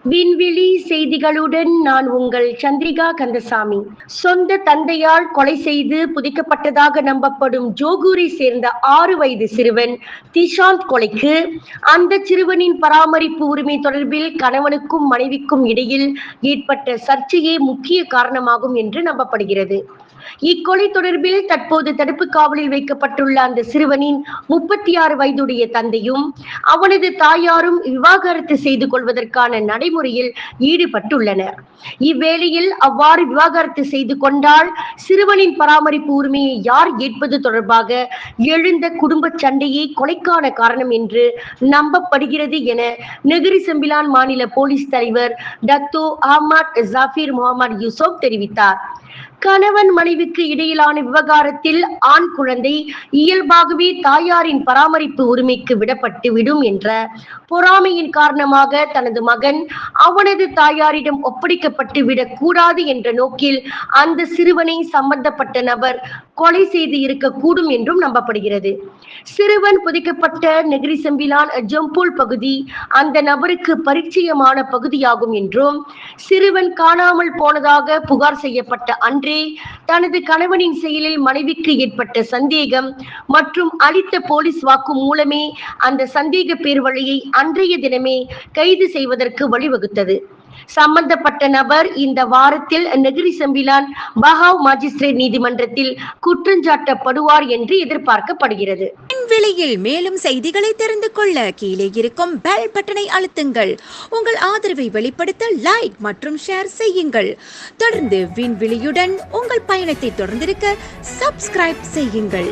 விண்வெளி செய்திகளுடன் நான் உங்கள் சந்திரிகா கந்தசாமி. சொந்த தந்தையால் கொலை செய்து புதைக்கப்பட்டதாக நம்பப்படும் ஜோகூரை சேர்ந்த 6 வயது சிறுவன் திஷாந்த் கொலைக்கு அந்த சிறுவனின் பராமரிப்பு உரிமை தொடர்பில் கணவனுக்கும் மனைவிக்கும் இடையில் ஏற்பட்ட சர்ச்சையே முக்கிய காரணமாகும் என்று நம்பப்படுகிறது. இக்கொலை தொடர்பில் தற்போது தடுப்பு காவலில் வைக்கப்பட்டுள்ள அந்த சிறுவனின் 36 வயதுடைய தந்தையும் அவனது தாயாரும் விவாகரத்து செய்து கொள்வதற்கான நடைமுறையில் ஈடுபட்டுள்ளனர். இவ்வேளையில் அவ்வாறு விவாகரத்து செய்து கொண்டால் சிறுவனின் பராமரிப்பு உரிமையை யார் ஏற்பது தொடர்பாக எழுந்த குடும்ப சண்டையே கொலைக்கான காரணம் என்று நம்பப்படுகிறது என நெகிரி செம்பிலான் மாநில போலீஸ் தலைவர் டத்தோ அஹ்மத் ஜாஃபீர் முகமது யூசுப் தெரிவித்தார். கணவன் மனைவிக்கு இடையிலான விவகாரத்தில் ஆண் குழந்தை இயல்பாகவே தாயாரின் பராமரிப்பு உரிமைக்கு விடப்பட்டு விடும் என்ற பொறாமையின் காரணமாக தனது மகன் அவனது தாயாரிடம் ஒப்படைக்கப்பட்டு விடக் கூடாது என்ற நோக்கில் அந்த சிறுவனை சம்பந்தப்பட்ட நபர் கொலை செய்து இருக்கக்கூடும் என்றும் நம்பப்படுகிறது. சிறுவன் புதைக்கப்பட்ட நெகிரி செம்பிலான் ஜம்பூல் பகுதி அந்த நபருக்கு பரிச்சயமான பகுதியாகும் என்றும் சிறுவன் காணாமல் போனதாக புகார் செய்யப்பட்ட அன்றே தனது கணவனின் செயலில் மனைவிக்கு ஏற்பட்ட சந்தேகம் மற்றும் அளித்த போலீஸ் வாக்கு மூலமே அந்த சந்தேக பேர்வழியை அன்றைய தினமே கைது செய்வதற்கு வழிவகுத்தது. சம்பந்தப்பட்ட நபர் இந்த வாரத்தில் நெகிரி செம்பிலான் பஹாவ் மாஜிஸ்ட்ரேட் நீதிமன்றத்தில் குற்றஞ்சாட்டப்படுவார் என்று எதிர்பார்க்கப்படுகிறது. விண்வெளியில் மேலும் செய்திகளை தெரிந்து கொள்ள கீழே இருக்கும் பெல் பட்டனை அழுத்துங்கள். உங்கள் ஆதரவை வெளிப்படுத்த லைக் மற்றும் ஷேர் செய்யுங்கள். தொடர்ந்து விண்வெளியுடன் உங்கள் பயணத்தை தொடர்ந்திருக்க சப்ஸ்கிரைப் செய்யுங்கள்.